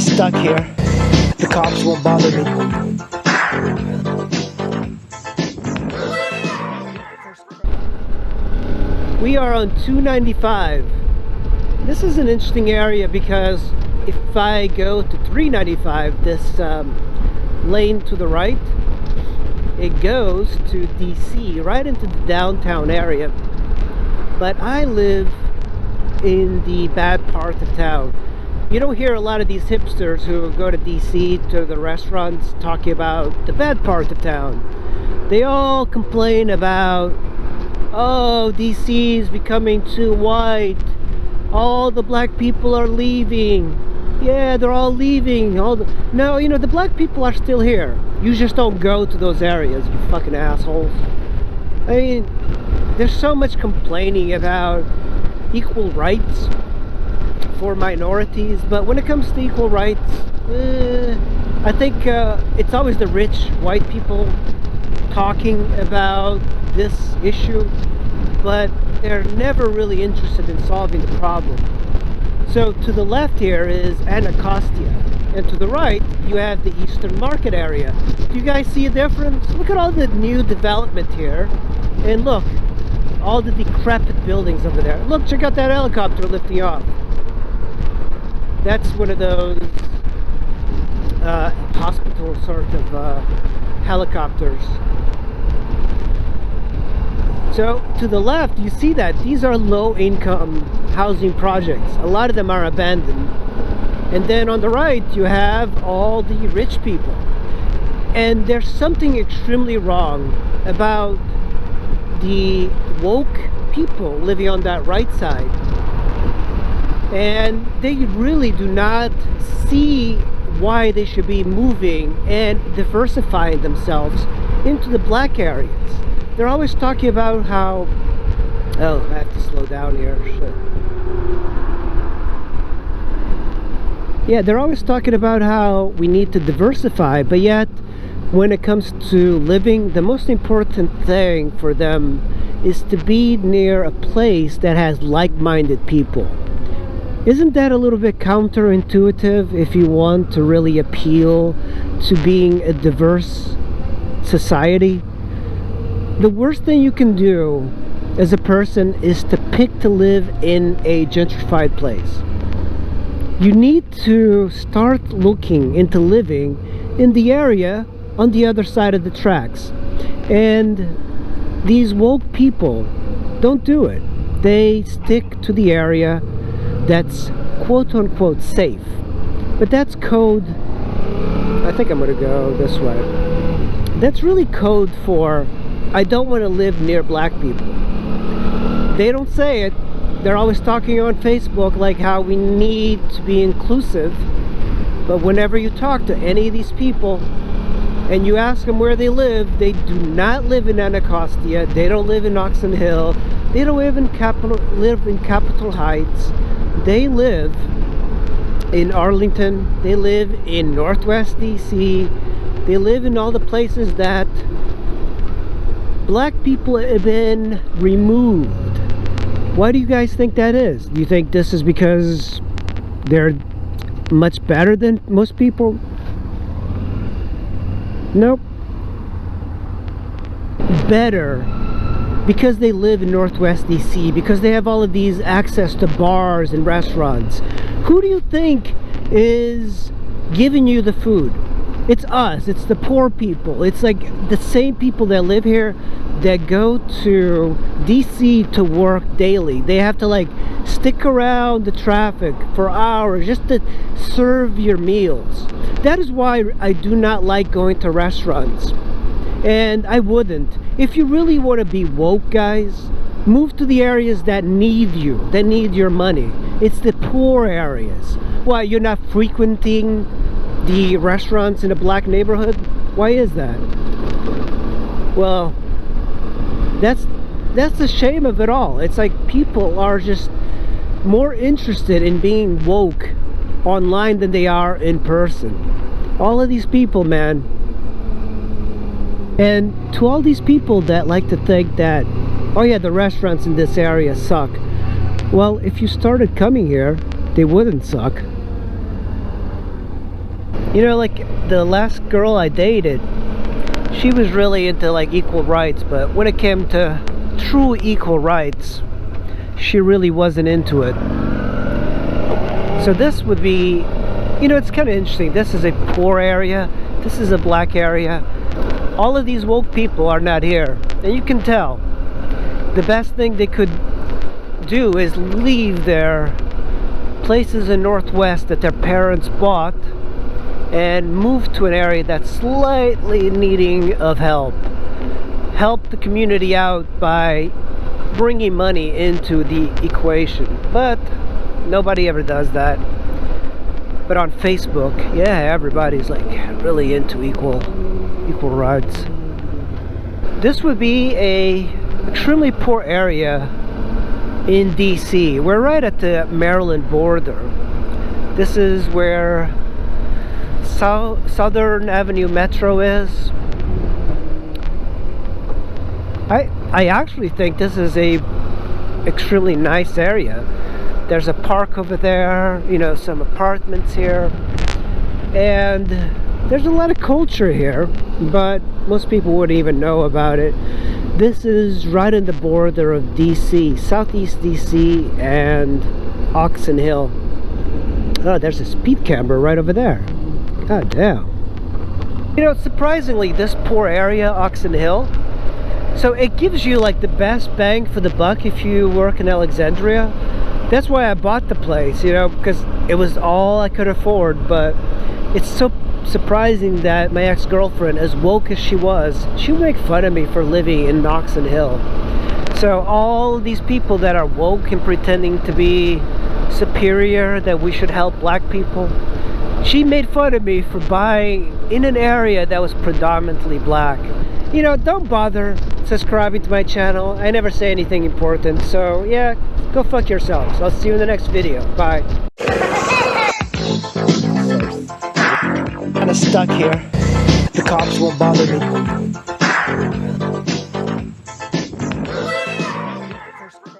stuck here. The cops won't bother me. We are on 295. This is an interesting area because if I go to 395, this lane to the right, it goes to DC, right into the downtown area. But I live in the bad part of town. You don't hear a lot of these hipsters who go to DC to the restaurants talking about the bad part of town. They all complain about, oh, DC is becoming too white. All the black people are leaving. Yeah, they're all leaving. No, you know, the black people are still here. You just don't go to those areas, you fucking assholes. I mean, there's so much complaining about equal rights for minorities, but when it comes to equal rights, I think it's always the rich white people talking about this issue, but they're never really interested in solving the problem. So to the left here is Anacostia, and to the right you have the Eastern Market area. Do you guys see a difference? Look at all the new development here, and look, all the decrepit buildings over there. Look, check out that helicopter lifting off. That's one of those hospital sort of helicopters. So to the left you see that these are low-income housing projects. A lot of them are abandoned. And then on the right you have all the rich people. And there's something extremely wrong about the woke people living on that right side. And they really do not see why they should be moving and diversifying themselves into the black areas. They're always talking about how, oh, I have to slow down here, shit. Yeah, they're always talking about how we need to diversify, but yet when it comes to living, the most important thing for them is to be near a place that has like-minded people. Isn't that a little bit counterintuitive if you want to really appeal to being a diverse society? The worst thing you can do as a person is to pick to live in a gentrified place. You need to start looking into living in the area on the other side of the tracks. And these woke people don't do it. They stick to the area that's quote-unquote safe. But that's code. I think I'm gonna go this way. That's really code for I don't want to live near black people. They don't say it. They're always talking on Facebook like how we need to be inclusive, but whenever you talk to any of these people and you ask them where they live, they do not live in Anacostia, they don't live in Oxon Hill, they don't live in Capitol Heights. They live in Arlington, they live in Northwest DC, they live in all the places that black people have been removed. Why do you guys think that is? Do you think this is because they're much better than most people? Nope. Better because they live in Northwest DC, because they have all of these access to bars and restaurants. Who do you think is giving you the food? It's us. It's the poor people. It's like the same people that live here that go to DC to work daily. They have to like stick around the traffic for hours just to serve your meals. That is why I do not like going to restaurants. And I wouldn't. If you really want to be woke, guys, move to the areas that need you, that need your money. It's the poor areas. Why, you're not frequenting the restaurants in a black neighborhood? Why is that? Well, that's the shame of it all. It's like people are just more interested in being woke online than they are in person. All of these people, man. And to all these people that like to think that, oh yeah, the restaurants in this area suck. Well, if you started coming here, they wouldn't suck. You know, like the last girl I dated, she was really into like equal rights, but when it came to true equal rights, she really wasn't into it. So this would be, you know, it's kind of interesting. This is a poor area. This is a black area. All of these woke people are not here, and you can tell. The best thing they could do is leave their places in Northwest that their parents bought and move to an area that's slightly needing of help. Help the community out by bringing money into the equation. But nobody ever does that. But on Facebook, yeah, everybody's like really into equal rights. This would be a extremely poor area in DC. We're right at the Maryland border. This is where Southern Avenue Metro is. I actually think this is a extremely nice area. There's a park over there, you know, some apartments here, and there's a lot of culture here, but most people wouldn't even know about it. This is right on the border of DC, Southeast DC and Oxon Hill. Oh, there's a speed camera right over there. God damn. You know, surprisingly, this poor area, Oxon Hill, so it gives you like the best bang for the buck if you work in Alexandria. That's why I bought the place, you know, because it was all I could afford. But it's so surprising that my ex-girlfriend, as woke as she was, she would make fun of me for living in Oxon Hill. So all these people that are woke and pretending to be superior, that we should help black people, she made fun of me for buying in an area that was predominantly black. You know, don't bother subscribing to my channel. I never say anything important, so yeah, go fuck yourselves. I'll see you in the next video. Bye. Kinda stuck here. The cops won't bother me.